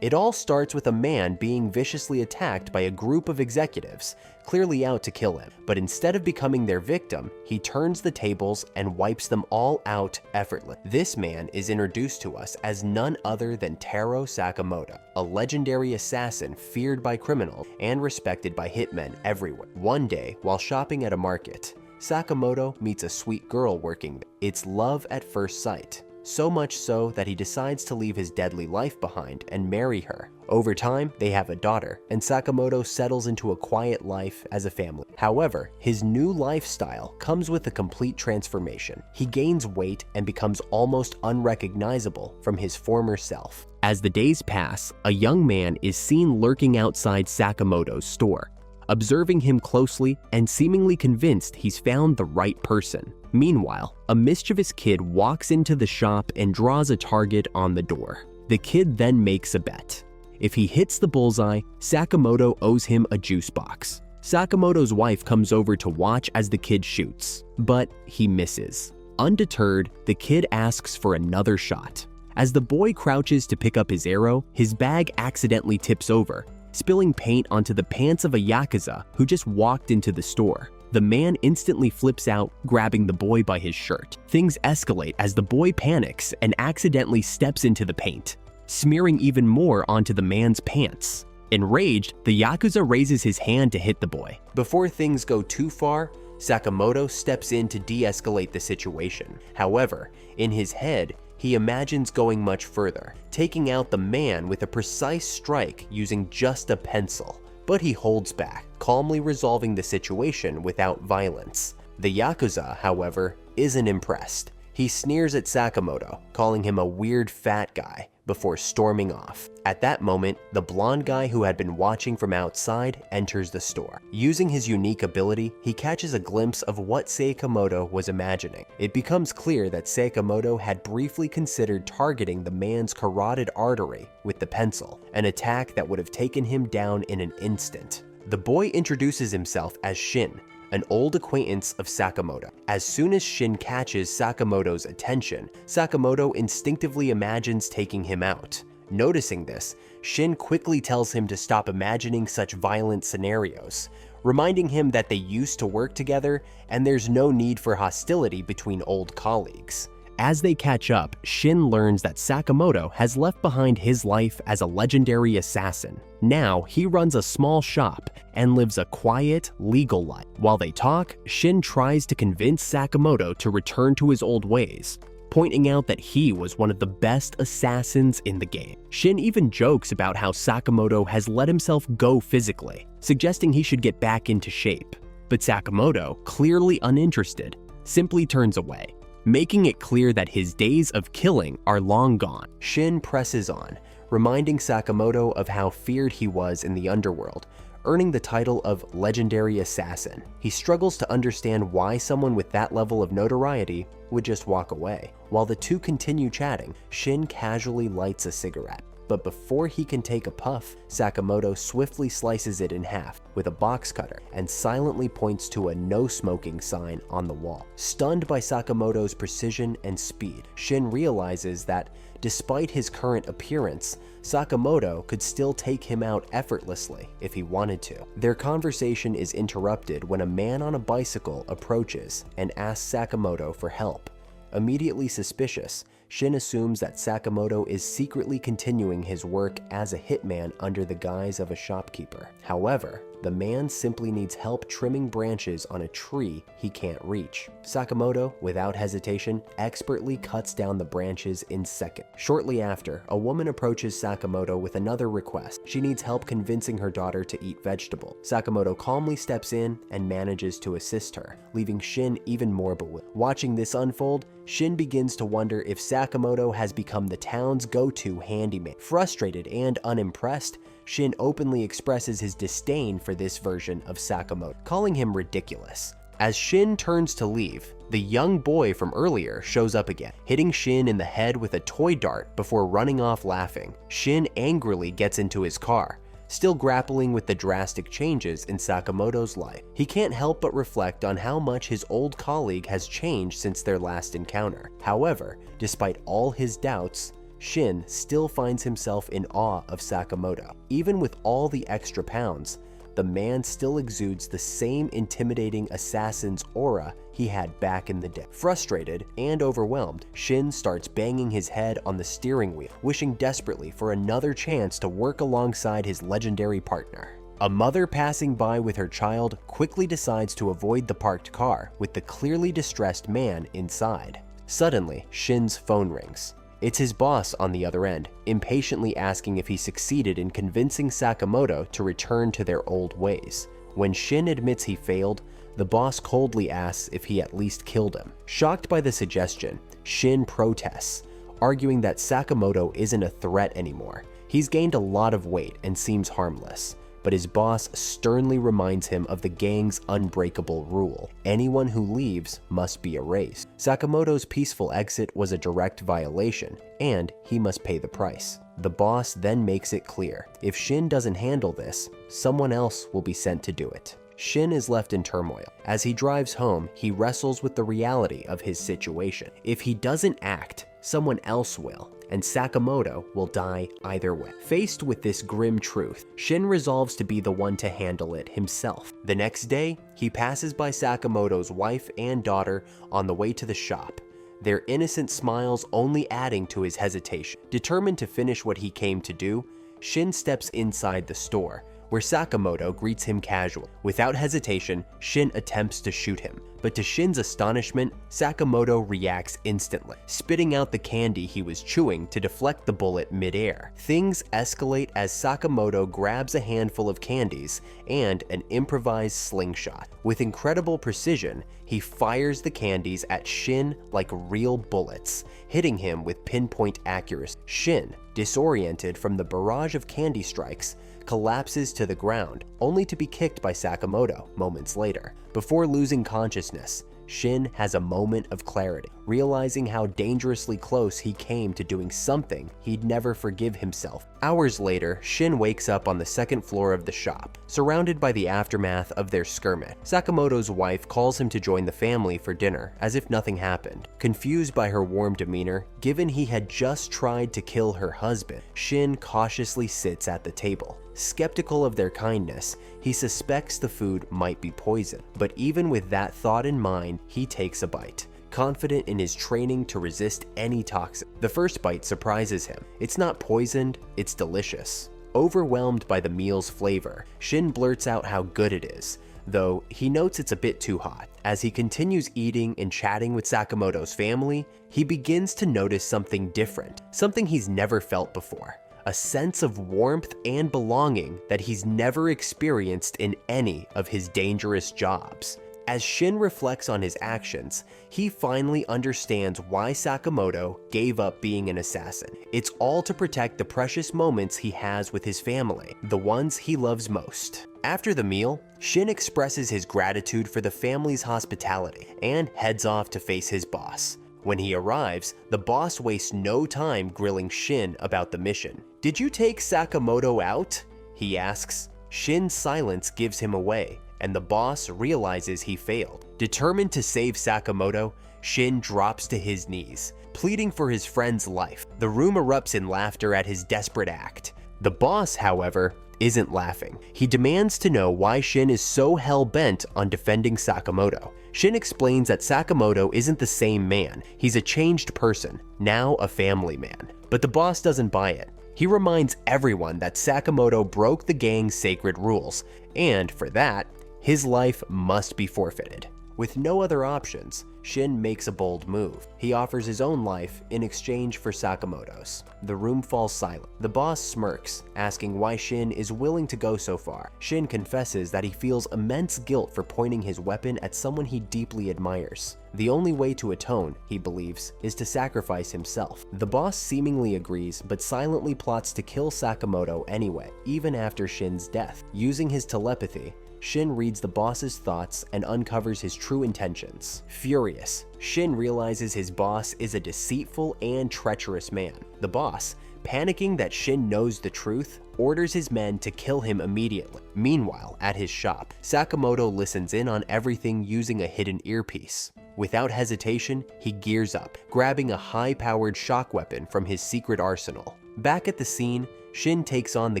It all starts with a man being viciously attacked by a group of executives, clearly out to kill him. But instead of becoming their victim, he turns the tables and wipes them all out effortlessly. This man is introduced to us as none other than Taro Sakamoto, a legendary assassin feared by criminals and respected by hitmen everywhere. One day, while shopping at a market, Sakamoto meets a sweet girl working there. It's love at first sight. So much so that he decides to leave his deadly life behind and marry her. Over time, they have a daughter, and Sakamoto settles into a quiet life as a family. However, his new lifestyle comes with a complete transformation. He gains weight and becomes almost unrecognizable from his former self. As the days pass, a young man is seen lurking outside Sakamoto's store, observing him closely and seemingly convinced he's found the right person. Meanwhile, a mischievous kid walks into the shop and draws a target on the door. The kid then makes a bet. If he hits the bullseye, Sakamoto owes him a juice box. Sakamoto's wife comes over to watch as the kid shoots, but he misses. Undeterred, the kid asks for another shot. As the boy crouches to pick up his arrow, his bag accidentally tips over, spilling paint onto the pants of a yakuza who just walked into the store. The man instantly flips out, grabbing the boy by his shirt. Things escalate as the boy panics and accidentally steps into the paint, smearing even more onto the man's pants. Enraged, the yakuza raises his hand to hit the boy. Before things go too far, Sakamoto steps in to de-escalate the situation. However, in his head, he imagines going much further, taking out the man with a precise strike using just a pencil. But he holds back, calmly resolving the situation without violence. The yakuza, however, isn't impressed. He sneers at Sakamoto, calling him a weird fat guy, before storming off. At that moment, the blonde guy who had been watching from outside enters the store. Using his unique ability, he catches a glimpse of what Sakamoto was imagining. It becomes clear that Sakamoto had briefly considered targeting the man's carotid artery with the pencil, an attack that would have taken him down in an instant. The boy introduces himself as Shin, an old acquaintance of Sakamoto. As soon as Shin catches Sakamoto's attention, Sakamoto instinctively imagines taking him out. Noticing this, Shin quickly tells him to stop imagining such violent scenarios, reminding him that they used to work together and there's no need for hostility between old colleagues. As they catch up, Shin learns that Sakamoto has left behind his life as a legendary assassin. Now, he runs a small shop and lives a quiet, legal life. While they talk, Shin tries to convince Sakamoto to return to his old ways, pointing out that he was one of the best assassins in the game. Shin even jokes about how Sakamoto has let himself go physically, suggesting he should get back into shape. But Sakamoto, clearly uninterested, simply turns away, making it clear that his days of killing are long gone. Shin presses on, reminding Sakamoto of how feared he was in the underworld, earning the title of Legendary Assassin. He struggles to understand why someone with that level of notoriety would just walk away. While the two continue chatting, Shin casually lights a cigarette. But before he can take a puff, Sakamoto swiftly slices it in half with a box cutter and silently points to a no smoking sign on the wall. Stunned by Sakamoto's precision and speed, Shin realizes that despite his current appearance, Sakamoto could still take him out effortlessly if he wanted to. Their conversation is interrupted when a man on a bicycle approaches and asks Sakamoto for help. Immediately suspicious, Shin assumes that Sakamoto is secretly continuing his work as a hitman under the guise of a shopkeeper. However, the man simply needs help trimming branches on a tree he can't reach. Sakamoto, without hesitation, expertly cuts down the branches in seconds. Shortly after, a woman approaches Sakamoto with another request. She needs help convincing her daughter to eat vegetables. Sakamoto calmly steps in and manages to assist her, leaving Shin even more bewildered. Watching this unfold, Shin begins to wonder if Sakamoto has become the town's go-to handyman. Frustrated and unimpressed, Shin openly expresses his disdain for this version of Sakamoto, calling him ridiculous. As Shin turns to leave, the young boy from earlier shows up again, hitting Shin in the head with a toy dart before running off laughing. Shin angrily gets into his car, still grappling with the drastic changes in Sakamoto's life. He can't help but reflect on how much his old colleague has changed since their last encounter. However, despite all his doubts, Shin still finds himself in awe of Sakamoto. Even with all the extra pounds, the man still exudes the same intimidating assassin's aura he had back in the day. Frustrated and overwhelmed, Shin starts banging his head on the steering wheel, wishing desperately for another chance to work alongside his legendary partner. A mother passing by with her child quickly decides to avoid the parked car with the clearly distressed man inside. Suddenly, Shin's phone rings. It's his boss on the other end, impatiently asking if he succeeded in convincing Sakamoto to return to their old ways. When Shin admits he failed, the boss coldly asks if he at least killed him. Shocked by the suggestion, Shin protests, arguing that Sakamoto isn't a threat anymore. He's gained a lot of weight and seems harmless, but his boss sternly reminds him of the gang's unbreakable rule: anyone who leaves must be erased. Sakamoto's peaceful exit was a direct violation, and he must pay the price. The boss then makes it clear, if Shin doesn't handle this, someone else will be sent to do it. Shin is left in turmoil. As he drives home, he wrestles with the reality of his situation. If he doesn't act, someone else will, and Sakamoto will die either way. Faced with this grim truth, Shin resolves to be the one to handle it himself. The next day, he passes by Sakamoto's wife and daughter on the way to the shop, their innocent smiles only adding to his hesitation. Determined to finish what he came to do, Shin steps inside the store, where Sakamoto greets him casually. Without hesitation, Shin attempts to shoot him, but to Shin's astonishment, Sakamoto reacts instantly, spitting out the candy he was chewing to deflect the bullet mid-air. Things escalate as Sakamoto grabs a handful of candies and an improvised slingshot. With incredible precision, he fires the candies at Shin like real bullets, hitting him with pinpoint accuracy. Shin, disoriented from the barrage of candy strikes, collapses to the ground, only to be kicked by Sakamoto moments later. Before losing consciousness, Shin has a moment of clarity, realizing how dangerously close he came to doing something he'd never forgive himself. Hours later, Shin wakes up on the second floor of the shop, surrounded by the aftermath of their skirmish. Sakamoto's wife calls him to join the family for dinner, as if nothing happened. Confused by her warm demeanor, given he had just tried to kill her husband, Shin cautiously sits at the table. Skeptical of their kindness, he suspects the food might be poison, but even with that thought in mind, he takes a bite, confident in his training to resist any toxin. The first bite surprises him. It's not poisoned, it's delicious. Overwhelmed by the meal's flavor, Shin blurts out how good it is, though he notes it's a bit too hot. As he continues eating and chatting with Sakamoto's family, he begins to notice something different, something he's never felt before. A sense of warmth and belonging that he's never experienced in any of his dangerous jobs. As Shin reflects on his actions, he finally understands why Sakamoto gave up being an assassin. It's all to protect the precious moments he has with his family, the ones he loves most. After the meal, Shin expresses his gratitude for the family's hospitality and heads off to face his boss. When he arrives, the boss wastes no time grilling Shin about the mission. "Did you take Sakamoto out?" he asks. Shin's silence gives him away, and the boss realizes he failed. Determined to save Sakamoto, Shin drops to his knees, pleading for his friend's life. The room erupts in laughter at his desperate act. The boss, however, isn't laughing. He demands to know why Shin is so hell-bent on defending Sakamoto. Shin explains that Sakamoto isn't the same man. He's a changed person, now a family man. But the boss doesn't buy it. He reminds everyone that Sakamoto broke the gang's sacred rules, and for that, his life must be forfeited. With no other options, Shin makes a bold move. He offers his own life in exchange for Sakamoto's. The room falls silent. The boss smirks, asking why Shin is willing to go so far. Shin confesses that he feels immense guilt for pointing his weapon at someone he deeply admires. The only way to atone, he believes, is to sacrifice himself. The boss seemingly agrees, but silently plots to kill Sakamoto anyway, even after Shin's death. Using his telepathy, Shin reads the boss's thoughts and uncovers his true intentions. Furious, Shin realizes his boss is a deceitful and treacherous man. The boss, Panicking that Shin knows the truth, orders his men to kill him immediately. Meanwhile, at his shop, Sakamoto listens in on everything using a hidden earpiece. Without hesitation, he gears up, grabbing a high-powered shock weapon from his secret arsenal. Back at the scene, Shin takes on the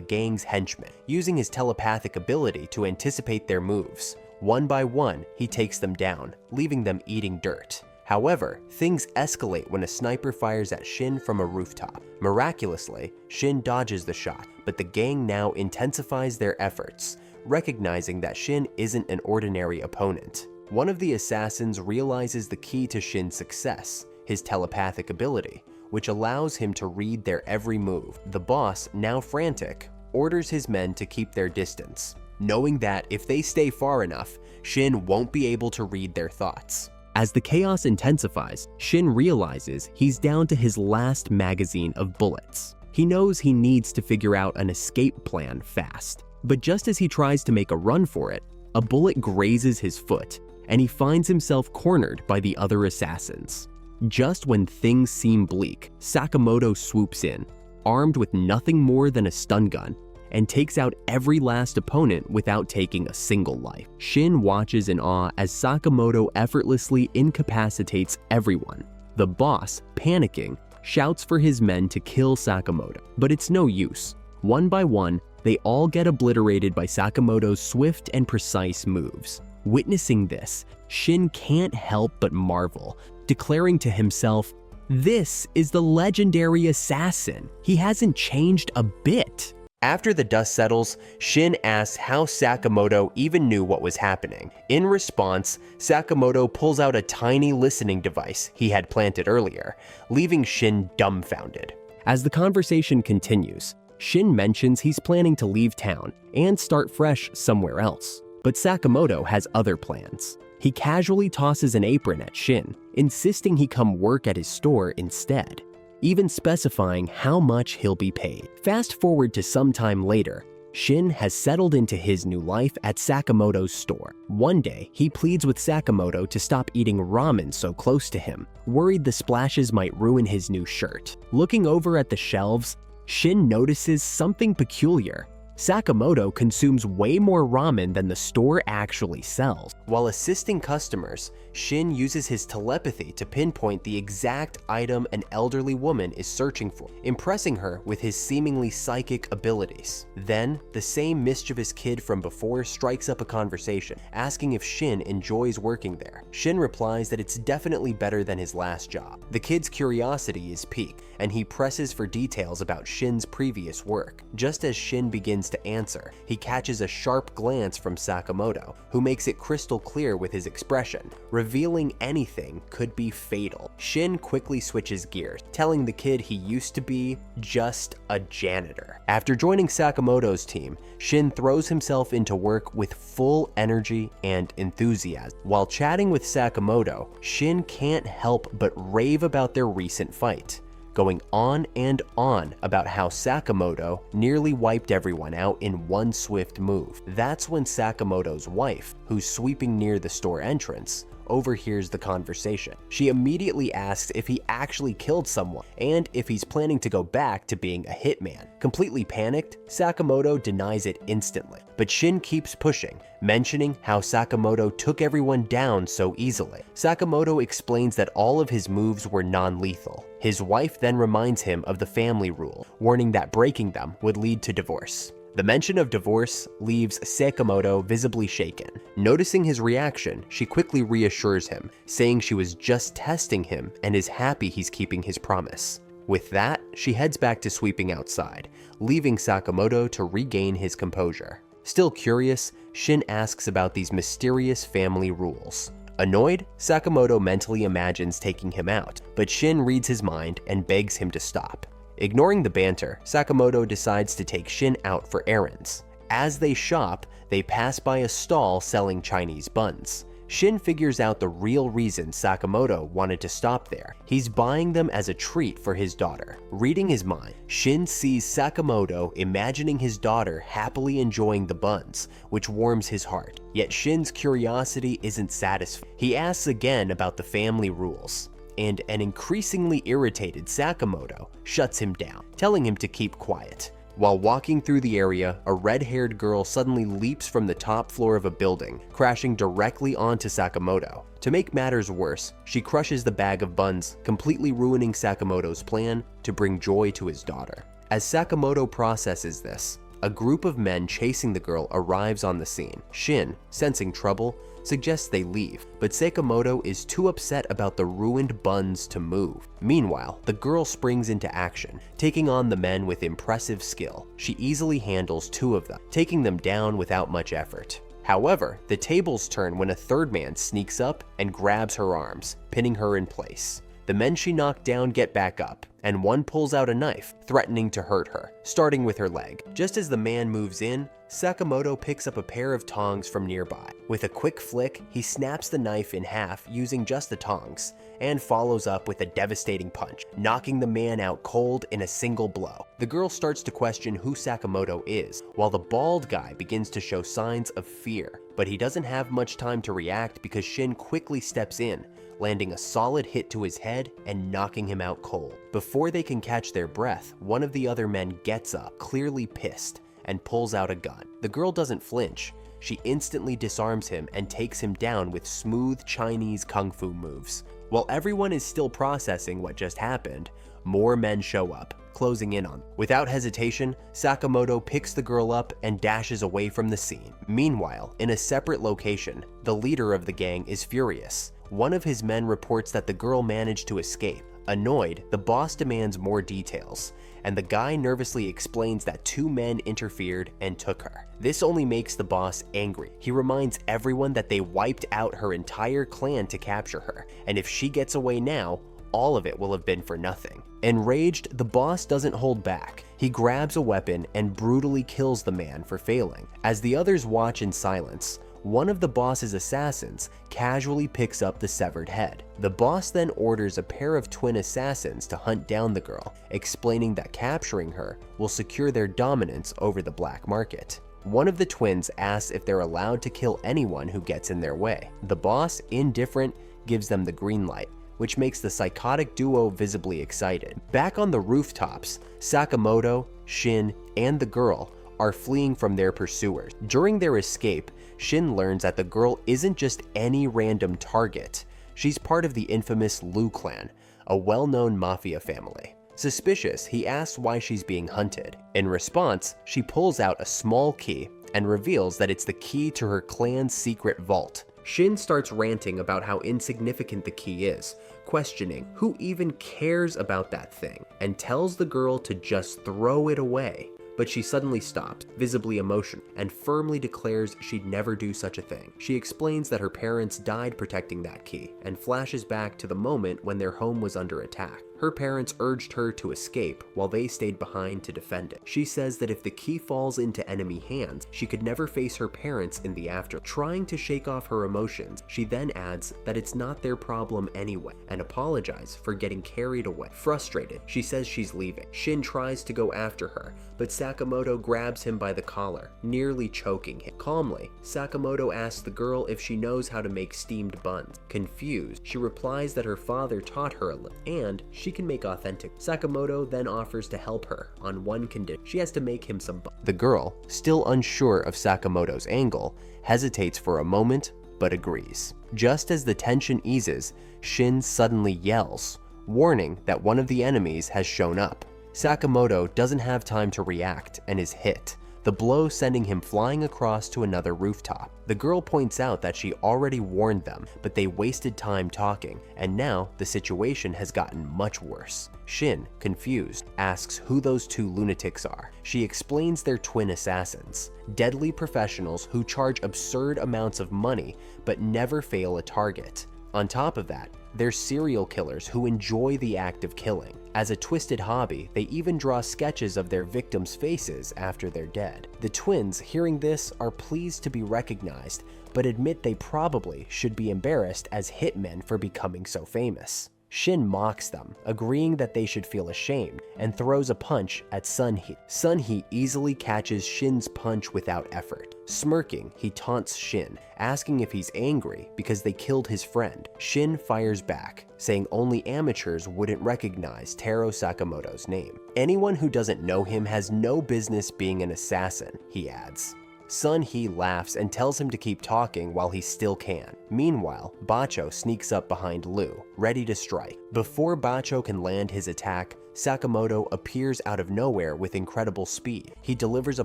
gang's henchmen, using his telepathic ability to anticipate their moves. One by one, he takes them down, leaving them eating dirt. However, things escalate when a sniper fires at Shin from a rooftop. Miraculously, Shin dodges the shot, but the gang now intensifies their efforts, recognizing that Shin isn't an ordinary opponent. One of the assassins realizes the key to Shin's success, his telepathic ability, which allows him to read their every move. The boss, now frantic, orders his men to keep their distance, knowing that if they stay far enough, Shin won't be able to read their thoughts. As the chaos intensifies, Shin realizes he's down to his last magazine of bullets. He knows he needs to figure out an escape plan fast. But just as he tries to make a run for it, a bullet grazes his foot, and he finds himself cornered by the other assassins. Just when things seem bleak, Sakamoto swoops in, armed with nothing more than a stun gun, and takes out every last opponent without taking a single life. Shin watches in awe as Sakamoto effortlessly incapacitates everyone. The boss, panicking, shouts for his men to kill Sakamoto, but it's no use. One by one, they all get obliterated by Sakamoto's swift and precise moves. Witnessing this, Shin can't help but marvel, declaring to himself, "This is the legendary assassin. He hasn't changed a bit." After the dust settles, Shin asks how Sakamoto even knew what was happening. In response, Sakamoto pulls out a tiny listening device he had planted earlier, leaving Shin dumbfounded. As the conversation continues, Shin mentions he's planning to leave town and start fresh somewhere else. But Sakamoto has other plans. He casually tosses an apron at Shin, insisting he come work at his store instead, even specifying how much he'll be paid. Fast forward to some time later, Shin has settled into his new life at Sakamoto's store. One day, he pleads with Sakamoto to stop eating ramen so close to him, worried the splashes might ruin his new shirt. Looking over at the shelves, Shin notices something peculiar. Sakamoto consumes way more ramen than the store actually sells. While assisting customers, Shin uses his telepathy to pinpoint the exact item an elderly woman is searching for, impressing her with his seemingly psychic abilities. Then, the same mischievous kid from before strikes up a conversation, asking if Shin enjoys working there. Shin replies that it's definitely better than his last job. The kid's curiosity is piqued, and he presses for details about Shin's previous work. Just as Shin begins to answer, he catches a sharp glance from Sakamoto, who makes it crystal clear with his expression. Revealing anything could be fatal. Shin quickly switches gears, telling the kid he used to be just a janitor. After joining Sakamoto's team, Shin throws himself into work with full energy and enthusiasm. While chatting with Sakamoto, Shin can't help but rave about their recent fight, going on and on about how Sakamoto nearly wiped everyone out in one swift move. That's when Sakamoto's wife, who's sweeping near the store entrance, overhears the conversation. She immediately asks if he actually killed someone and if he's planning to go back to being a hitman. Completely panicked, Sakamoto denies it instantly, but Shin keeps pushing, mentioning how Sakamoto took everyone down so easily. Sakamoto explains that all of his moves were non-lethal. His wife then reminds him of the family rule, warning that breaking them would lead to divorce. The mention of divorce leaves Sakamoto visibly shaken. Noticing his reaction, she quickly reassures him, saying she was just testing him and is happy he's keeping his promise. With that, she heads back to sweeping outside, leaving Sakamoto to regain his composure. Still curious, Shin asks about these mysterious family rules. Annoyed, Sakamoto mentally imagines taking him out, but Shin reads his mind and begs him to stop. Ignoring the banter, Sakamoto decides to take Shin out for errands. As they shop, they pass by a stall selling Chinese buns. Shin figures out the real reason Sakamoto wanted to stop there. He's buying them as a treat for his daughter. Reading his mind, Shin sees Sakamoto imagining his daughter happily enjoying the buns, which warms his heart. Yet Shin's curiosity isn't satisfied. He asks again about the family rules. and an increasingly irritated Sakamoto shuts him down, telling him to keep quiet. While walking through the area, a red-haired girl suddenly leaps from the top floor of a building, crashing directly onto Sakamoto. To make matters worse, she crushes the bag of buns, completely ruining Sakamoto's plan to bring joy to his daughter. As Sakamoto processes this, a group of men chasing the girl arrives on the scene. Shin, sensing trouble, suggests they leave, but Sakamoto is too upset about the ruined buns to move. Meanwhile, the girl springs into action, taking on the men with impressive skill. She easily handles 2 of them, taking them down without much effort. However, the tables turn when a third man sneaks up and grabs her arms, pinning her in place. The men she knocked down get back up, and one pulls out a knife, threatening to hurt her, starting with her leg. Just as the man moves in, Sakamoto picks up a pair of tongs from nearby. With a quick flick, he snaps the knife in half using just the tongs, and follows up with a devastating punch, knocking the man out cold in a single blow. The girl starts to question who Sakamoto is, while the bald guy begins to show signs of fear. But he doesn't have much time to react because Shin quickly steps in, landing a solid hit to his head and knocking him out cold. Before they can catch their breath, one of the other men gets up, clearly pissed, and pulls out a gun. The girl doesn't flinch. She instantly disarms him and takes him down with smooth Chinese kung fu moves. While everyone is still processing what just happened, more men show up, closing in on them. Without hesitation, Sakamoto picks the girl up and dashes away from the scene. Meanwhile, in a separate location, the leader of the gang is furious. One of his men reports that the girl managed to escape. Annoyed, the boss demands more details, and the guy nervously explains that 2 men interfered and took her. This only makes the boss angry. He reminds everyone that they wiped out her entire clan to capture her, and if she gets away now, all of it will have been for nothing. Enraged, the boss doesn't hold back. He grabs a weapon and brutally kills the man for failing. As the others watch in silence, one of the boss's assassins casually picks up the severed head. The boss then orders a pair of twin assassins to hunt down the girl, explaining that capturing her will secure their dominance over the black market. One of the twins asks if they're allowed to kill anyone who gets in their way. The boss, indifferent, gives them the green light, which makes the psychotic duo visibly excited. Back on the rooftops, Sakamoto, Shin, and the girl are fleeing from their pursuers. During their escape, Shin learns that the girl isn't just any random target. She's part of the infamous Liu clan, a well-known mafia family. Suspicious, he asks why she's being hunted. In response, she pulls out a small key and reveals that it's the key to her clan's secret vault. Shin starts ranting about how insignificant the key is, questioning who even cares about that thing, and tells the girl to just throw it away. But she suddenly stops, visibly emotional, and firmly declares she'd never do such a thing. She explains that her parents died protecting that key, and flashes back to the moment when their home was under attack. Her parents urged her to escape while they stayed behind to defend it. She says that if the key falls into enemy hands, she could never face her parents in the afterlife. Trying to shake off her emotions, she then adds that it's not their problem anyway, and apologizes for getting carried away. Frustrated, she says she's leaving. Shin tries to go after her, but Sakamoto grabs him by the collar, nearly choking him. Calmly, Sakamoto asks the girl if she knows how to make steamed buns. Confused, she replies that her father taught her a little, and she can make authentic. Sakamoto then offers to help her on one condition: she has to make him some buns. The girl, still unsure of Sakamoto's angle, hesitates for a moment but agrees. Just as the tension eases, Shin suddenly yells, warning that one of the enemies has shown up. Sakamoto doesn't have time to react and is hit, the blow sending him flying across to another rooftop. The girl points out that she already warned them, but they wasted time talking, and now the situation has gotten much worse. Shin, confused, asks who those 2 lunatics are. She explains they're twin assassins, deadly professionals who charge absurd amounts of money but never fail a target. On top of that, they're serial killers who enjoy the act of killing. As a twisted hobby, they even draw sketches of their victims' faces after they're dead. The twins, hearing this, are pleased to be recognized, but admit they probably should be embarrassed as hitmen for becoming so famous. Shin mocks them, agreeing that they should feel ashamed, and throws a punch at Sunhee. Sunhee easily catches Shin's punch without effort. Smirking, he taunts Shin, asking if he's angry because they killed his friend. Shin fires back, saying only amateurs wouldn't recognize Taro Sakamoto's name. Anyone who doesn't know him has no business being an assassin, he adds. Sun-hee laughs and tells him to keep talking while he still can. Meanwhile, Bacho sneaks up behind Lu, ready to strike. Before Bacho can land his attack, Sakamoto appears out of nowhere with incredible speed. He delivers a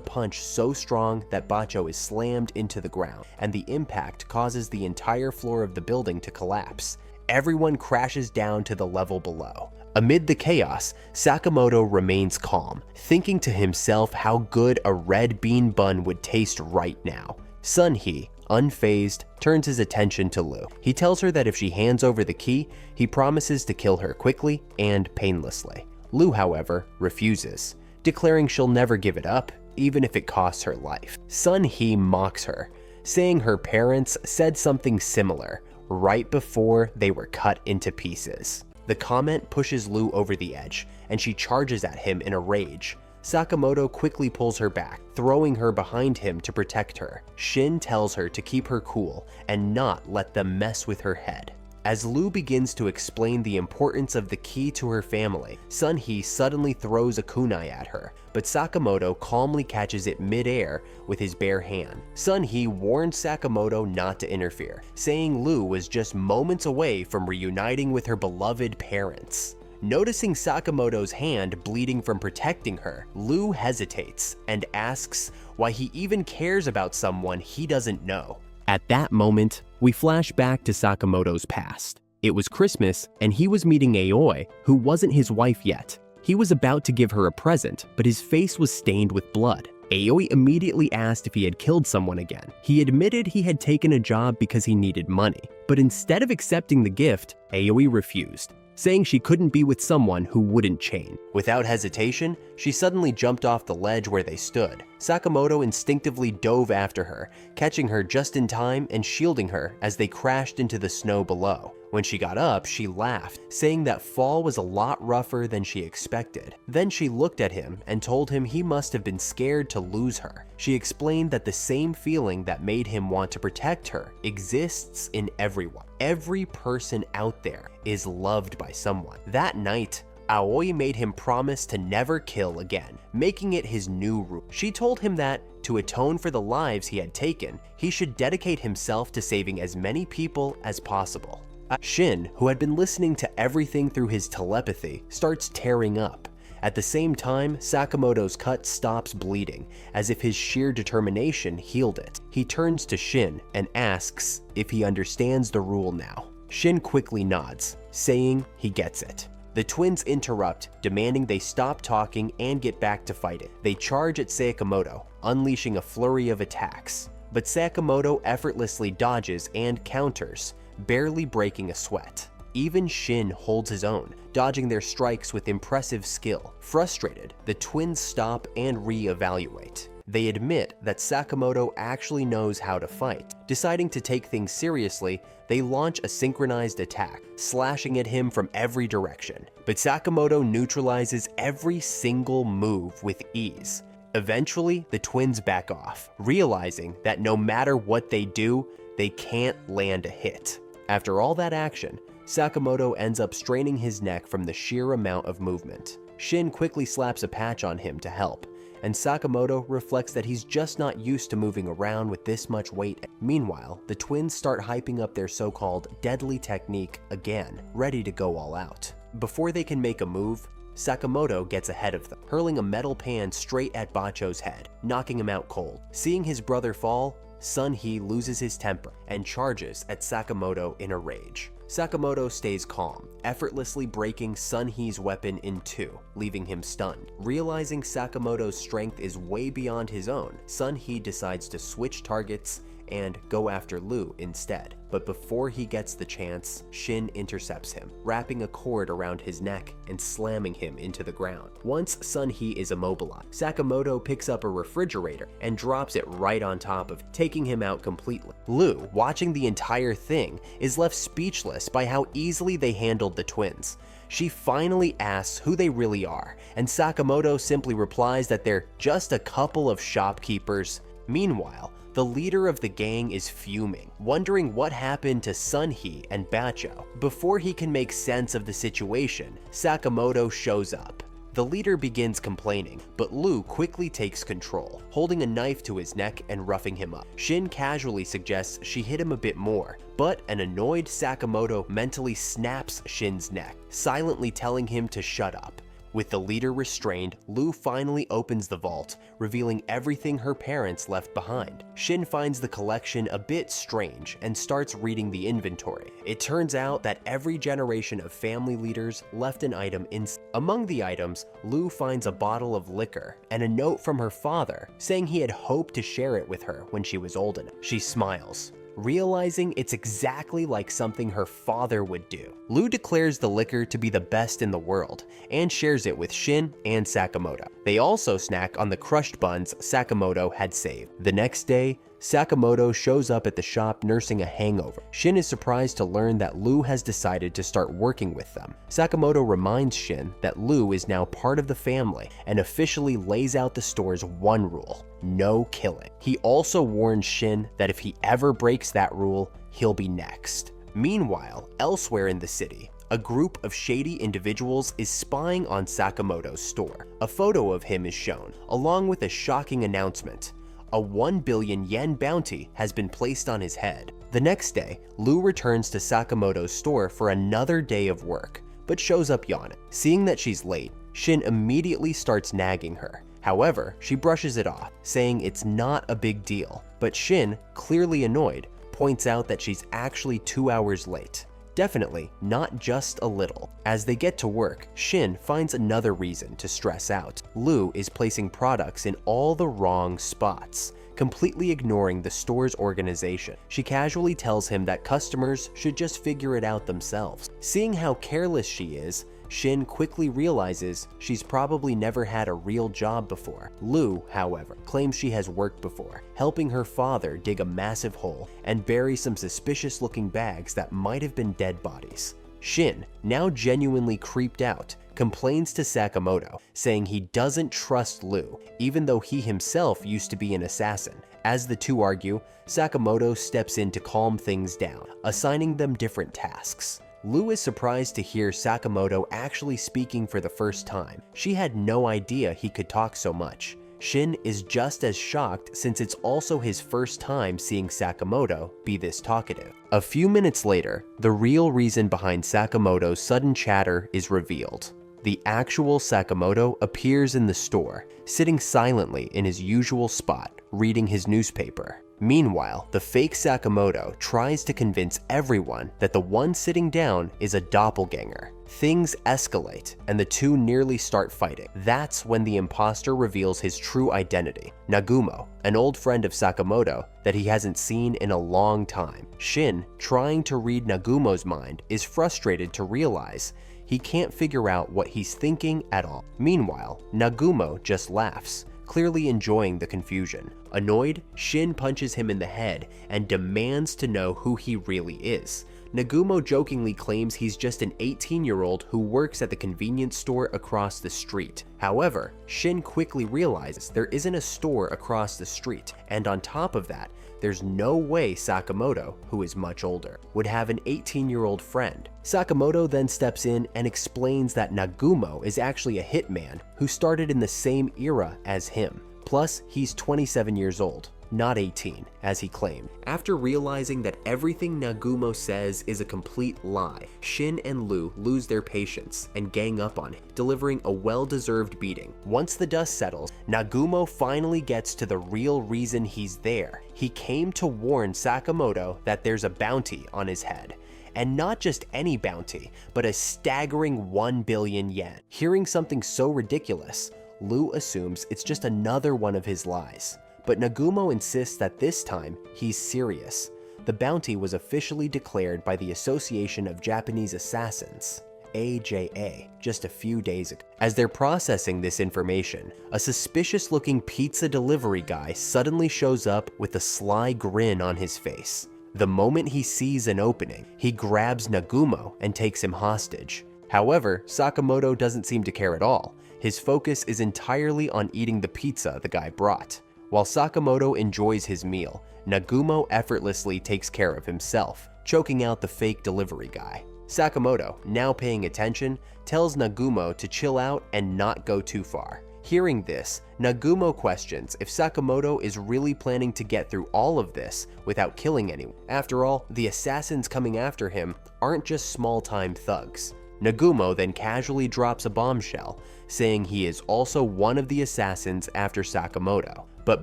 punch so strong that Bacho is slammed into the ground, and the impact causes the entire floor of the building to collapse. Everyone crashes down to the level below. Amid the chaos, Sakamoto remains calm, thinking to himself how good a red bean bun would taste right now. Sun-hee, unfazed, turns his attention to Lu. He tells her that if she hands over the key, he promises to kill her quickly and painlessly. Lu, however, refuses, declaring she'll never give it up, even if it costs her life. Sun-hee mocks her, saying her parents said something similar right before they were cut into pieces. The comment pushes Lu over the edge, and she charges at him in a rage. Sakamoto quickly pulls her back, throwing her behind him to protect her. Shin tells her to keep her cool and not let them mess with her head. As Lu begins to explain the importance of the key to her family, Sun-hee suddenly throws a kunai at her, but Sakamoto calmly catches it mid-air with his bare hand. Sun-hee warns Sakamoto not to interfere, saying Lu was just moments away from reuniting with her beloved parents. Noticing Sakamoto's hand bleeding from protecting her, Lu hesitates and asks why he even cares about someone he doesn't know. At that moment, we flash back to Sakamoto's past. It was Christmas, and he was meeting Aoi, who wasn't his wife yet. He was about to give her a present, but his face was stained with blood. Aoi immediately asked if he had killed someone again. He admitted he had taken a job because he needed money, but instead of accepting the gift, Aoi refused, saying she couldn't be with someone who wouldn't chain. Without hesitation, she suddenly jumped off the ledge where they stood. Sakamoto instinctively dove after her, catching her just in time and shielding her as they crashed into the snow below. When she got up, she laughed, saying that fall was a lot rougher than she expected. Then she looked at him and told him he must have been scared to lose her. She explained that the same feeling that made him want to protect her exists in everyone. Every person out there is loved by someone. That night, Aoi made him promise to never kill again, making it his new rule. She told him that, to atone for the lives he had taken, he should dedicate himself to saving as many people as possible. Shin, who had been listening to everything through his telepathy, starts tearing up. At the same time, Sakamoto's cut stops bleeding, as if his sheer determination healed it. He turns to Shin and asks if he understands the rule now. Shin quickly nods, saying he gets it. The twins interrupt, demanding they stop talking and get back to fighting. They charge at Sakamoto, unleashing a flurry of attacks. But Sakamoto effortlessly dodges and counters, barely breaking a sweat. Even Shin holds his own, dodging their strikes with impressive skill. Frustrated, the twins stop and re-evaluate. They admit that Sakamoto actually knows how to fight. Deciding to take things seriously, they launch a synchronized attack, slashing at him from every direction. But Sakamoto neutralizes every single move with ease. Eventually, the twins back off, realizing that no matter what they do, they can't land a hit. After all that action, Sakamoto ends up straining his neck from the sheer amount of movement. Shin quickly slaps a patch on him to help, and Sakamoto reflects that he's just not used to moving around with this much weight. Meanwhile, the twins start hyping up their so-called deadly technique again, ready to go all out. Before they can make a move, Sakamoto gets ahead of them, hurling a metal pan straight at Bacho's head, knocking him out cold. Seeing his brother fall, Sun-hee loses his temper and charges at Sakamoto in a rage. Sakamoto stays calm, effortlessly breaking Sun-hee's weapon in two, leaving him stunned. Realizing Sakamoto's strength is way beyond his own, Sun-hee decides to switch targets and go after Lu instead. But before he gets the chance, Shin intercepts him, wrapping a cord around his neck and slamming him into the ground. Once Sun-hee is immobilized, Sakamoto picks up a refrigerator and drops it right on top of him, taking him out completely. Lu, watching the entire thing, is left speechless by how easily they handled the twins. She finally asks who they really are, and Sakamoto simply replies that they're just a couple of shopkeepers. Meanwhile, The leader of the gang is fuming, wondering what happened to Sunhee and Bacho. Before he can make sense of the situation, Sakamoto shows up. The leader begins complaining, but Lu quickly takes control, holding a knife to his neck and roughing him up. Shin casually suggests she hit him a bit more, but an annoyed Sakamoto mentally snaps Shin's neck, silently telling him to shut up. With the leader restrained, Lu finally opens the vault, revealing everything her parents left behind. Shin finds the collection a bit strange and starts reading the inventory. It turns out that every generation of family leaders left an item inside. Among the items, Lu finds a bottle of liquor and a note from her father saying he had hoped to share it with her when she was old enough. She smiles, realizing it's exactly like something her father would do. Lu declares the liquor to be the best in the world and shares it with Shin and Sakamoto. They also snack on the crushed buns Sakamoto had saved. The next day, Sakamoto shows up at the shop nursing a hangover. Shin is surprised to learn that Lu has decided to start working with them. Sakamoto reminds Shin that Lu is now part of the family and officially lays out the store's one rule: no killing. He also warns Shin that if he ever breaks that rule, he'll be next. Meanwhile, elsewhere in the city, a group of shady individuals is spying on Sakamoto's store. A photo of him is shown, along with a shocking announcement: a 1 billion yen bounty has been placed on his head. The next day, Lu returns to Sakamoto's store for another day of work, but shows up yawning. Seeing that she's late, Shin immediately starts nagging her. However, she brushes it off, saying it's not a big deal, but Shin, clearly annoyed, points out that she's actually 2 hours late. Definitely not just a little. As they get to work, Shin finds another reason to stress out. Lu is placing products in all the wrong spots, completely ignoring the store's organization. She casually tells him that customers should just figure it out themselves. Seeing how careless she is, Shin quickly realizes she's probably never had a real job before. Lu, however, claims she has worked before, helping her father dig a massive hole and bury some suspicious-looking bags that might have been dead bodies. Shin, now genuinely creeped out, complains to Sakamoto, saying he doesn't trust Lu, even though he himself used to be an assassin. As the two argue, Sakamoto steps in to calm things down, assigning them different tasks. Lu is surprised to hear Sakamoto actually speaking for the first time. She had no idea he could talk so much. Shin is just as shocked since it's also his first time seeing Sakamoto be this talkative. A few minutes later, the real reason behind Sakamoto's sudden chatter is revealed. The actual Sakamoto appears in the store, sitting silently in his usual spot, reading his newspaper. Meanwhile, the fake Sakamoto tries to convince everyone that the one sitting down is a doppelganger. Things escalate, and the two nearly start fighting. That's when the imposter reveals his true identity: Nagumo, an old friend of Sakamoto that he hasn't seen in a long time. Shin, trying to read Nagumo's mind, is frustrated to realize he can't figure out what he's thinking at all. Meanwhile, Nagumo just laughs, clearly enjoying the confusion. Annoyed, Shin punches him in the head and demands to know who he really is. Nagumo jokingly claims he's just an 18-year-old who works at the convenience store across the street. However, Shin quickly realizes there isn't a store across the street, and on top of that, there's no way Sakamoto, who is much older, would have an 18-year-old friend. Sakamoto then steps in and explains that Nagumo is actually a hitman who started in the same era as him. Plus, he's 27 years old, not 18, as he claimed. After realizing that everything Nagumo says is a complete lie, Shin and Lu lose their patience and gang up on him, delivering a well-deserved beating. Once the dust settles, Nagumo finally gets to the real reason he's there. He came to warn Sakamoto that there's a bounty on his head. And not just any bounty, but a staggering 1 billion yen. Hearing something so ridiculous, Lu assumes it's just another one of his lies. But Nagumo insists that this time, he's serious. The bounty was officially declared by the Association of Japanese Assassins, AJA, just a few days ago. As they're processing this information, a suspicious-looking pizza delivery guy suddenly shows up with a sly grin on his face. The moment he sees an opening, he grabs Nagumo and takes him hostage. However, Sakamoto doesn't seem to care at all. His focus is entirely on eating the pizza the guy brought. While Sakamoto enjoys his meal, Nagumo effortlessly takes care of himself, choking out the fake delivery guy. Sakamoto, now paying attention, tells Nagumo to chill out and not go too far. Hearing this, Nagumo questions if Sakamoto is really planning to get through all of this without killing anyone. After all, the assassins coming after him aren't just small-time thugs. Nagumo then casually drops a bombshell, saying he is also one of the assassins after Sakamoto. But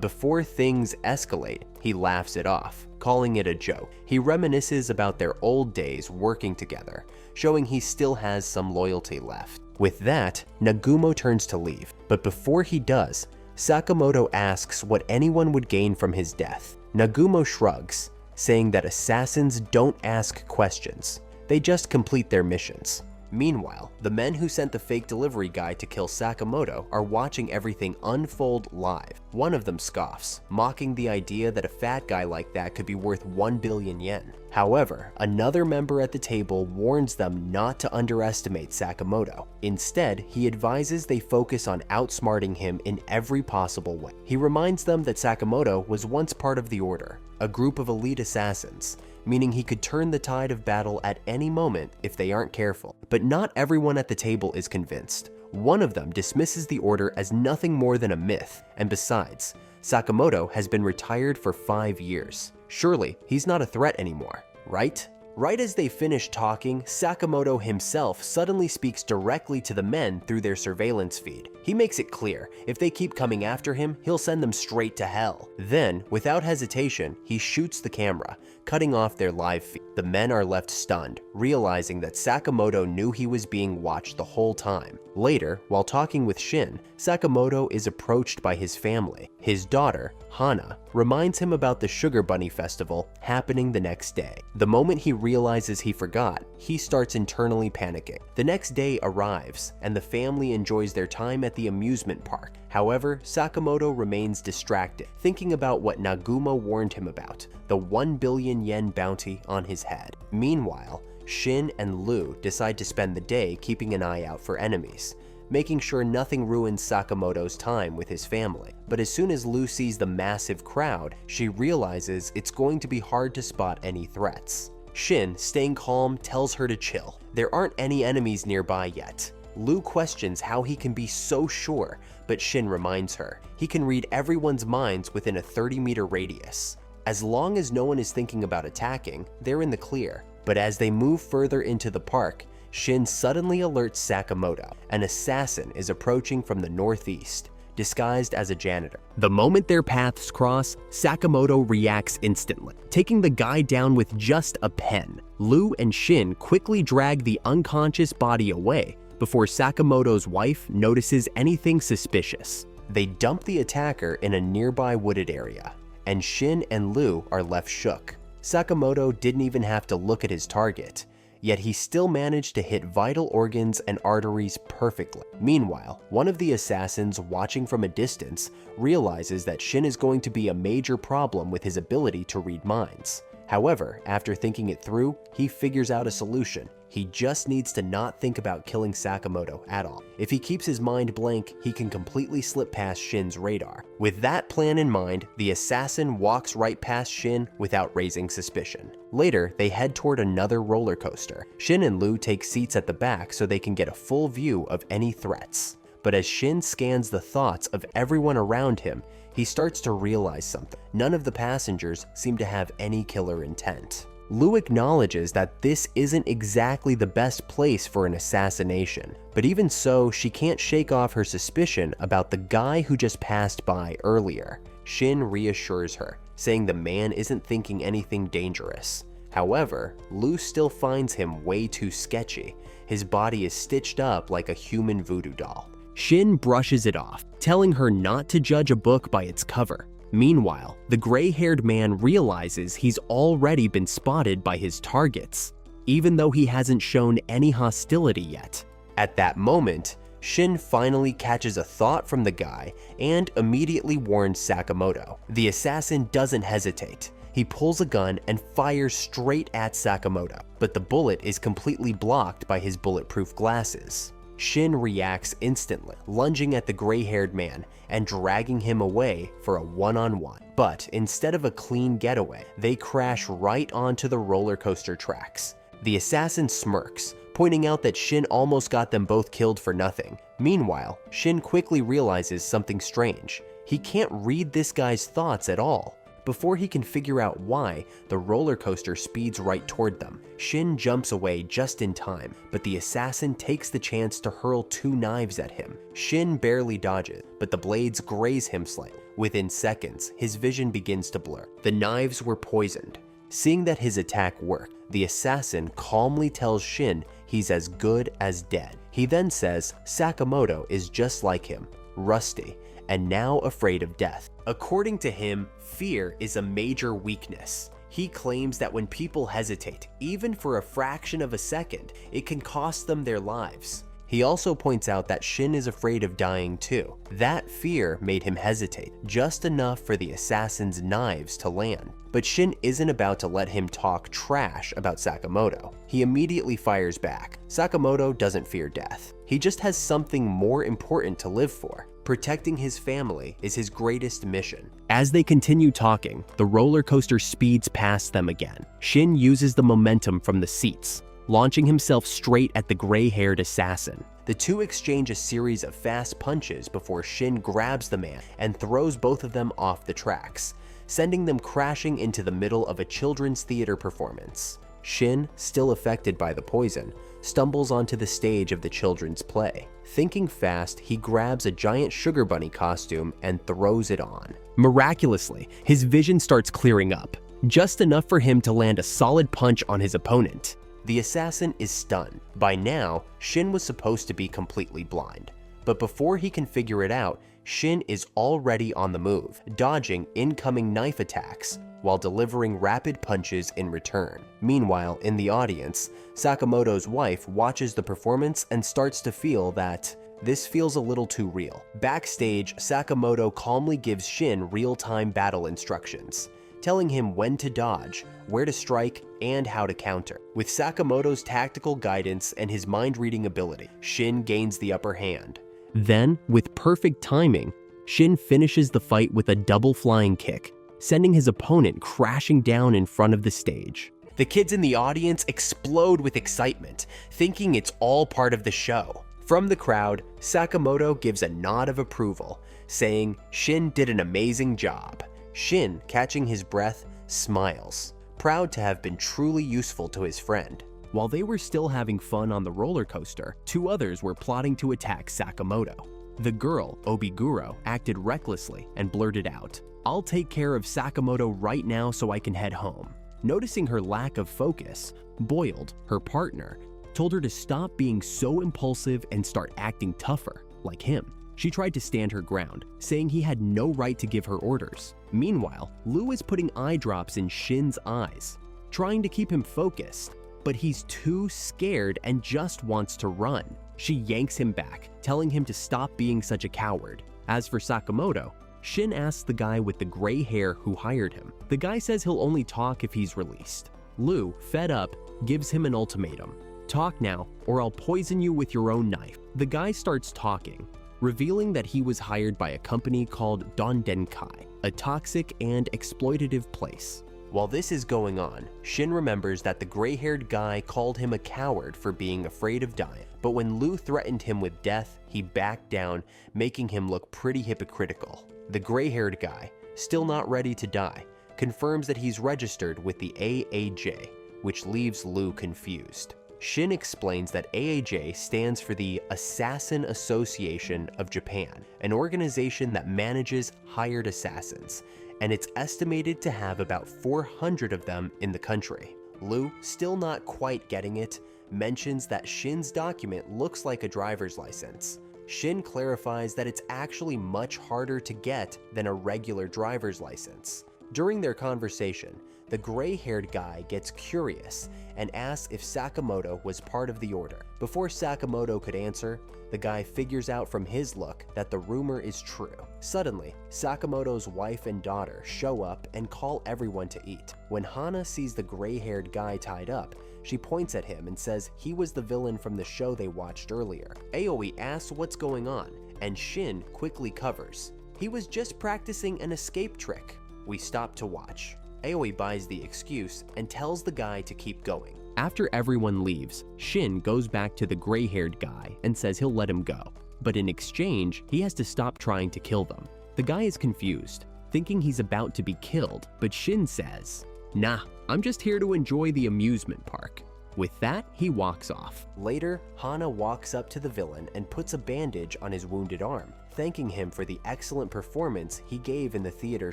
before things escalate, he laughs it off, calling it a joke. He reminisces about their old days working together, showing he still has some loyalty left. With that, Nagumo turns to leave, but before he does, Sakamoto asks what anyone would gain from his death. Nagumo shrugs, saying that assassins don't ask questions, they just complete their missions. Meanwhile, the men who sent the fake delivery guy to kill Sakamoto are watching everything unfold live. One of them scoffs, mocking the idea that a fat guy like that could be worth 1 billion yen. However, another member at the table warns them not to underestimate Sakamoto. Instead, he advises they focus on outsmarting him in every possible way. He reminds them that Sakamoto was once part of the Order, a group of elite assassins, meaning he could turn the tide of battle at any moment if they aren't careful. But not everyone at the table is convinced. One of them dismisses the Order as nothing more than a myth, and besides, Sakamoto has been retired for 5 years. Surely, he's not a threat anymore, right? Right as they finish talking, Sakamoto himself suddenly speaks directly to the men through their surveillance feed. He makes it clear, if they keep coming after him, he'll send them straight to hell. Then, without hesitation, he shoots the camera, cutting off their live feed. The men are left stunned, realizing that Sakamoto knew he was being watched the whole time. Later, while talking with Shin, Sakamoto is approached by his family. His daughter, Hana, reminds him about the Sugar Bunny Festival happening the next day. The moment he realizes he forgot, he starts internally panicking. The next day arrives, and the family enjoys their time at the amusement park. However, Sakamoto remains distracted, thinking about what Nagumo warned him about, the 1 billion yen bounty on his head. Meanwhile, Shin and Lu decide to spend the day keeping an eye out for enemies, making sure nothing ruins Sakamoto's time with his family. But as soon as Lu sees the massive crowd, she realizes it's going to be hard to spot any threats. Shin, staying calm, tells her to chill. There aren't any enemies nearby yet. Lu questions how he can be so sure, but Shin reminds her he can read everyone's minds within a 30-meter radius. As long as no one is thinking about attacking, they're in the clear. But as they move further into the park, Shin suddenly alerts Sakamoto. An assassin is approaching from the northeast, disguised as a janitor. The moment their paths cross, Sakamoto reacts instantly, taking the guy down with just a pen. Lu and Shin quickly drag the unconscious body away before Sakamoto's wife notices anything suspicious. They dump the attacker in a nearby wooded area, and Shin and Lu are left shook. Sakamoto didn't even have to look at his target, yet he still managed to hit vital organs and arteries perfectly. Meanwhile, one of the assassins watching from a distance realizes that Shin is going to be a major problem with his ability to read minds. However, after thinking it through, he figures out a solution. He just needs to not think about killing Sakamoto at all. If he keeps his mind blank, he can completely slip past Shin's radar. With that plan in mind, the assassin walks right past Shin without raising suspicion. Later, they head toward another roller coaster. Shin and Lu take seats at the back so they can get a full view of any threats. But as Shin scans the thoughts of everyone around him, he starts to realize something. None of the passengers seem to have any killer intent. Lu acknowledges that this isn't exactly the best place for an assassination, but even so, she can't shake off her suspicion about the guy who just passed by earlier. Shin reassures her, saying the man isn't thinking anything dangerous. However, Lu still finds him way too sketchy. His body is stitched up like a human voodoo doll. Shin brushes it off, telling her not to judge a book by its cover. Meanwhile, the gray-haired man realizes he's already been spotted by his targets, even though he hasn't shown any hostility yet. At that moment, Shin finally catches a thought from the guy and immediately warns Sakamoto. The assassin doesn't hesitate. He pulls a gun and fires straight at Sakamoto, but the bullet is completely blocked by his bulletproof glasses. Shin reacts instantly, lunging at the gray-haired man and dragging him away for a one-on-one. But instead of a clean getaway, they crash right onto the roller coaster tracks. The assassin smirks, pointing out that Shin almost got them both killed for nothing. Meanwhile, Shin quickly realizes something strange. He can't read this guy's thoughts at all. Before he can figure out why, the roller coaster speeds right toward them. Shin jumps away just in time, but the assassin takes the chance to hurl 2 knives at him. Shin barely dodges, but the blades graze him slightly. Within seconds, his vision begins to blur. The knives were poisoned. Seeing that his attack worked, the assassin calmly tells Shin he's as good as dead. He then says Sakamoto is just like him, rusty, and now afraid of death. According to him, fear is a major weakness. He claims that when people hesitate, even for a fraction of a second, it can cost them their lives. He also points out that Shin is afraid of dying too. That fear made him hesitate, just enough for the assassin's knives to land. But Shin isn't about to let him talk trash about Sakamoto. He immediately fires back. Sakamoto doesn't fear death. He just has something more important to live for. Protecting his family is his greatest mission. As they continue talking, the roller coaster speeds past them again. Shin uses the momentum from the seats, launching himself straight at the gray-haired assassin. The two exchange a series of fast punches before Shin grabs the man and throws both of them off the tracks, sending them crashing into the middle of a children's theater performance. Shin, still affected by the poison, stumbles onto the stage of the children's play. Thinking fast, he grabs a giant sugar bunny costume and throws it on. Miraculously, his vision starts clearing up, just enough for him to land a solid punch on his opponent. The assassin is stunned. By now, Shin was supposed to be completely blind, but before he can figure it out, Shin is already on the move, dodging incoming knife attacks while delivering rapid punches in return. Meanwhile, in the audience, Sakamoto's wife watches the performance and starts to feel that this feels a little too real. Backstage, Sakamoto calmly gives Shin real-time battle instructions, telling him when to dodge, where to strike, and how to counter. With Sakamoto's tactical guidance and his mind-reading ability, Shin gains the upper hand. Then, with perfect timing, Shin finishes the fight with a double flying kick, sending his opponent crashing down in front of the stage. The kids in the audience explode with excitement, thinking it's all part of the show. From the crowd, Sakamoto gives a nod of approval, saying Shin did an amazing job. Shin, catching his breath, smiles, proud to have been truly useful to his friend. While they were still having fun on the roller coaster, 2 others were plotting to attack Sakamoto. The girl, Obiguro, acted recklessly and blurted out, "I'll take care of Sakamoto right now so I can head home." Noticing her lack of focus, Boiled, her partner, told her to stop being so impulsive and start acting tougher, like him. She tried to stand her ground, saying he had no right to give her orders. Meanwhile, Lou is putting eye drops in Shin's eyes, trying to keep him focused, but he's too scared and just wants to run. She yanks him back, telling him to stop being such a coward. As for Sakamoto, Shin asks the guy with the gray hair who hired him. The guy says he'll only talk if he's released. Lou, fed up, gives him an ultimatum. "Talk now, or I'll poison you with your own knife." The guy starts talking, revealing that he was hired by a company called Dondenkai, a toxic and exploitative place. While this is going on, Shin remembers that the gray-haired guy called him a coward for being afraid of dying. But when Lou threatened him with death, he backed down, making him look pretty hypocritical. The gray-haired guy, still not ready to die, confirms that he's registered with the AAJ, which leaves Lou confused. Shin explains that AAJ stands for the Assassin Association of Japan, an organization that manages hired assassins, and it's estimated to have about 400 of them in the country. Lou, still not quite getting it, mentions that Shin's document looks like a driver's license. Shin clarifies that it's actually much harder to get than a regular driver's license. During their conversation, the gray-haired guy gets curious and asks if Sakamoto was part of the order. Before Sakamoto could answer, the guy figures out from his look that the rumor is true. Suddenly, Sakamoto's wife and daughter show up and call everyone to eat. When Hana sees the gray-haired guy tied up, she points at him and says he was the villain from the show they watched earlier. Aoi asks what's going on, and Shin quickly covers. He was just practicing an escape trick. We stop to watch. Aoi buys the excuse and tells the guy to keep going. After everyone leaves, Shin goes back to the gray-haired guy and says he'll let him go. But in exchange, he has to stop trying to kill them. The guy is confused, thinking he's about to be killed, but Shin says, "Nah, I'm just here to enjoy the amusement park." With that, he walks off. Later, Hana walks up to the villain and puts a bandage on his wounded arm, thanking him for the excellent performance he gave in the theater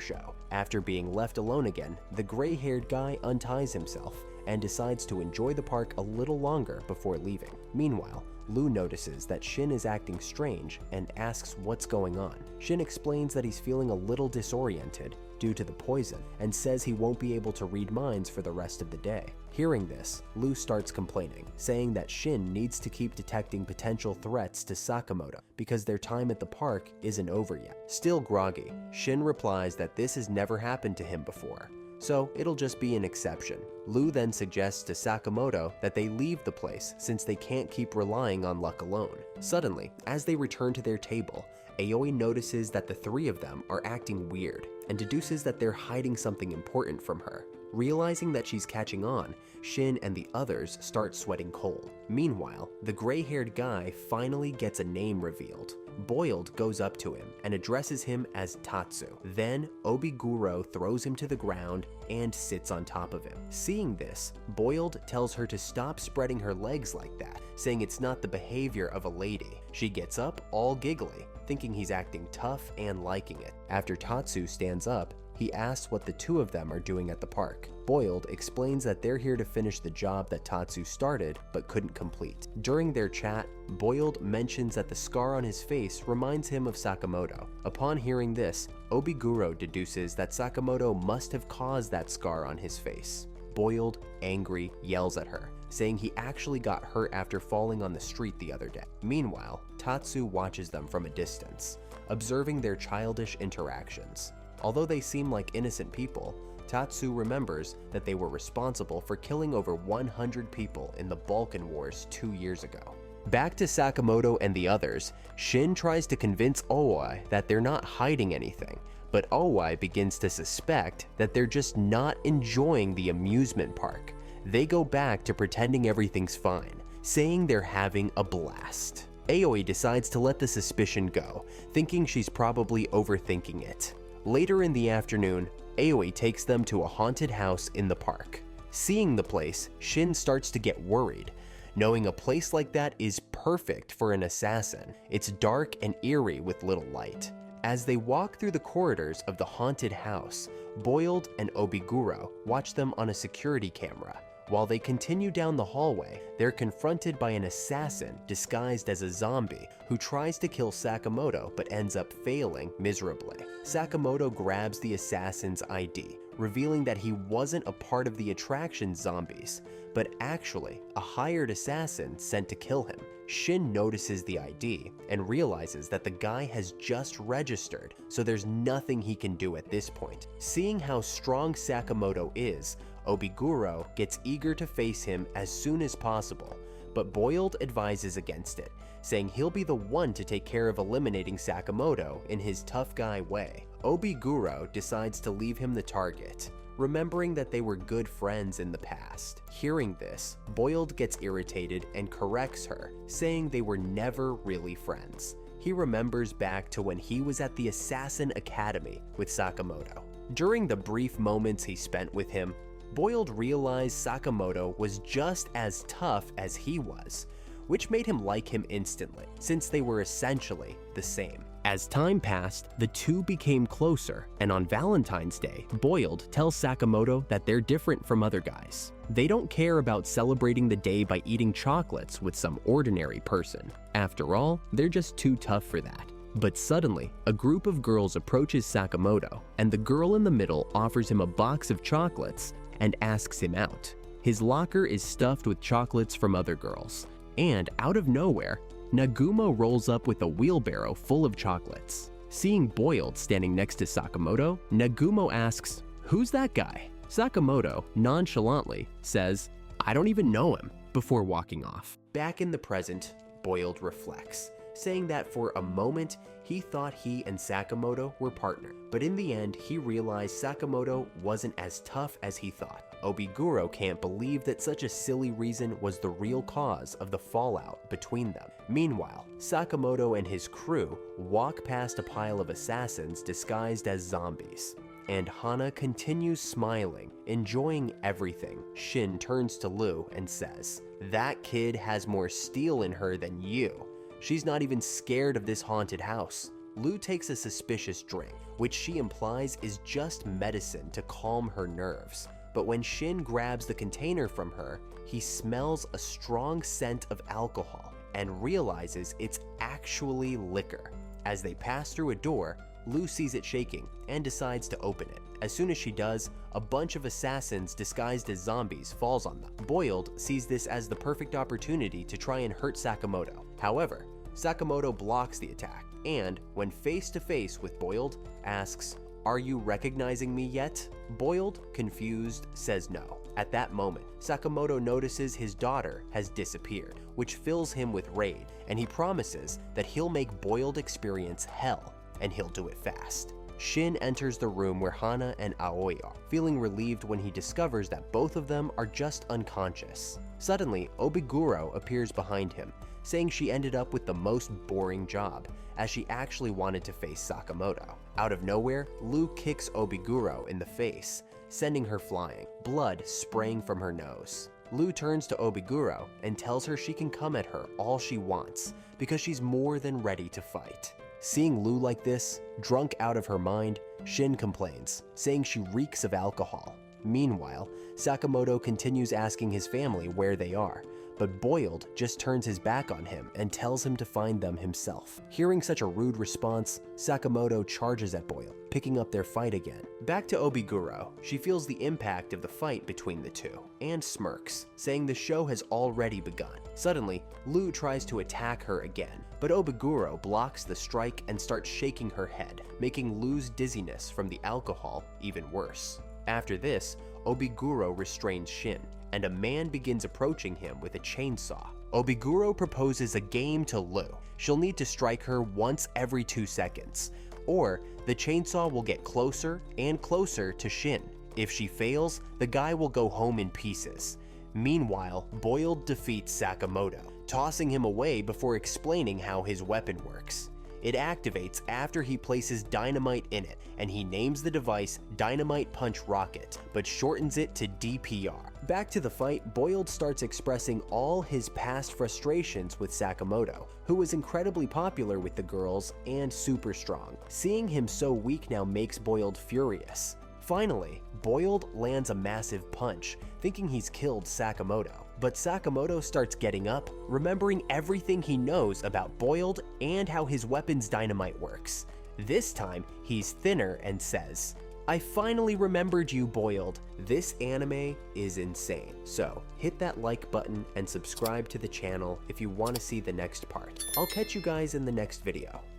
show. After being left alone again, the gray-haired guy unties himself and decides to enjoy the park a little longer before leaving. Meanwhile, Lu notices that Shin is acting strange and asks what's going on. Shin explains that he's feeling a little disoriented due to the poison and says he won't be able to read minds for the rest of the day. Hearing this, Lu starts complaining, saying that Shin needs to keep detecting potential threats to Sakamoto because their time at the park isn't over yet. Still groggy, Shin replies that this has never happened to him before, so it'll just be an exception. Lu then suggests to Sakamoto that they leave the place since they can't keep relying on luck alone. Suddenly, as they return to their table, Aoi notices that the three of them are acting weird and deduces that they're hiding something important from her. Realizing that she's catching on, Shin and the others start sweating cold. Meanwhile, the gray-haired guy finally gets a name revealed. Boiled goes up to him and addresses him as Tatsu. Then Obiguro throws him to the ground and sits on top of him. Seeing this, Boiled tells her to stop spreading her legs like that, saying it's not the behavior of a lady. She gets up all giggly, thinking he's acting tough and liking it. After Tatsu stands up, he asks what the two of them are doing at the park. Boiled explains that they're here to finish the job that Tatsu started but couldn't complete. During their chat, Boiled mentions that the scar on his face reminds him of Sakamoto. Upon hearing this, Obiguro deduces that Sakamoto must have caused that scar on his face. Boiled, angry, yells at her, saying he actually got hurt after falling on the street the other day. Meanwhile, Tatsu watches them from a distance, observing their childish interactions. Although they seem like innocent people, Tatsu remembers that they were responsible for killing over 100 people in the Balkan Wars 2 years ago. Back to Sakamoto and the others, Shin tries to convince Owai that they're not hiding anything, but Owai begins to suspect that they're just not enjoying the amusement park. They go back to pretending everything's fine, saying they're having a blast. Aoi decides to let the suspicion go, thinking she's probably overthinking it. Later in the afternoon, Aoi takes them to a haunted house in the park. Seeing the place, Shin starts to get worried, knowing a place like that is perfect for an assassin. It's dark and eerie with little light. As they walk through the corridors of the haunted house, Boiled and Obiguro watch them on a security camera. While they continue down the hallway, they're confronted by an assassin disguised as a zombie who tries to kill Sakamoto but ends up failing miserably. Sakamoto grabs the assassin's ID, revealing that he wasn't a part of the attraction's zombies, but actually a hired assassin sent to kill him. Shin notices the ID and realizes that the guy has just registered, so there's nothing he can do at this point. Seeing how strong Sakamoto is, Obiguro gets eager to face him as soon as possible, but Boiled advises against it, saying he'll be the one to take care of eliminating Sakamoto in his tough guy way. Obiguro decides to leave him the target, remembering that they were good friends in the past. Hearing this, Boiled gets irritated and corrects her, saying they were never really friends. He remembers back to when he was at the Assassin Academy with Sakamoto. During the brief moments he spent with him, Boiled realized Sakamoto was just as tough as he was, which made him like him instantly, since they were essentially the same. As time passed, the two became closer, and on Valentine's Day, Boiled tells Sakamoto that they're different from other guys. They don't care about celebrating the day by eating chocolates with some ordinary person. After all, they're just too tough for that. But suddenly, a group of girls approaches Sakamoto, and the girl in the middle offers him a box of chocolates and asks him out. His locker is stuffed with chocolates from other girls, and out of nowhere, Nagumo rolls up with a wheelbarrow full of chocolates. Seeing Boiled standing next to Sakamoto, Nagumo asks, "Who's that guy?" Sakamoto nonchalantly says, "I don't even know him," before walking off. Back in the present, Boiled reflects, saying that for a moment he thought he and Sakamoto were partners, but in the end he realized Sakamoto wasn't as tough as he thought. Obiguro can't believe that such a silly reason was the real cause of the fallout between them. Meanwhile, Sakamoto and his crew walk past a pile of assassins disguised as zombies, and Hana continues smiling, enjoying everything. Shin turns to Lu and says, "That kid has more steel in her than you. She's not even scared of this haunted house." Lu takes a suspicious drink, which she implies is just medicine to calm her nerves. But when Shin grabs the container from her, he smells a strong scent of alcohol and realizes it's actually liquor. As they pass through a door, Lu sees it shaking and decides to open it. As soon as she does, a bunch of assassins disguised as zombies falls on them. Boiled sees this as the perfect opportunity to try and hurt Sakamoto. However, Sakamoto blocks the attack and, when face to face with Boiled, asks, "Are you recognizing me yet?" Boiled, confused, says no. At that moment, Sakamoto notices his daughter has disappeared, which fills him with rage, and he promises that he'll make Boiled experience hell, and he'll do it fast. Shin enters the room where Hana and Aoi are, feeling relieved when he discovers that both of them are just unconscious. Suddenly, Obiguro appears behind him, saying she ended up with the most boring job, as she actually wanted to face Sakamoto. Out of nowhere, Lu kicks Obiguro in the face, sending her flying, blood spraying from her nose. Lu turns to Obiguro and tells her she can come at her all she wants, because she's more than ready to fight. Seeing Lu like this, drunk out of her mind, Shin complains, saying she reeks of alcohol. Meanwhile, Sakamoto continues asking his family where they are, but Boiled just turns his back on him and tells him to find them himself. Hearing such a rude response, Sakamoto charges at Boiled, picking up their fight again. Back to Obiguro, she feels the impact of the fight between the two, and smirks, saying the show has already begun. Suddenly, Lu tries to attack her again, but Obiguro blocks the strike and starts shaking her head, making Lu's dizziness from the alcohol even worse. After this, Obiguro restrains Shin, and a man begins approaching him with a chainsaw. Obiguro proposes a game to Lu. She'll need to strike her once every 2 seconds, or the chainsaw will get closer and closer to Shin. If she fails, the guy will go home in pieces. Meanwhile, Boiled defeats Sakamoto, tossing him away before explaining how his weapon works. It activates after he places dynamite in it, and he names the device Dynamite Punch Rocket, but shortens it to DPR. Back to the fight, Boiled starts expressing all his past frustrations with Sakamoto, who was incredibly popular with the girls and super strong. Seeing him so weak now makes Boiled furious. Finally, Boiled lands a massive punch, thinking he's killed Sakamoto. But Sakamoto starts getting up, remembering everything he knows about Boiled and how his weapon's dynamite works. This time, he's thinner and says, "I finally remembered you, Boiled. This anime is insane." So, hit that like button and subscribe to the channel if you want to see the next part. I'll catch you guys in the next video.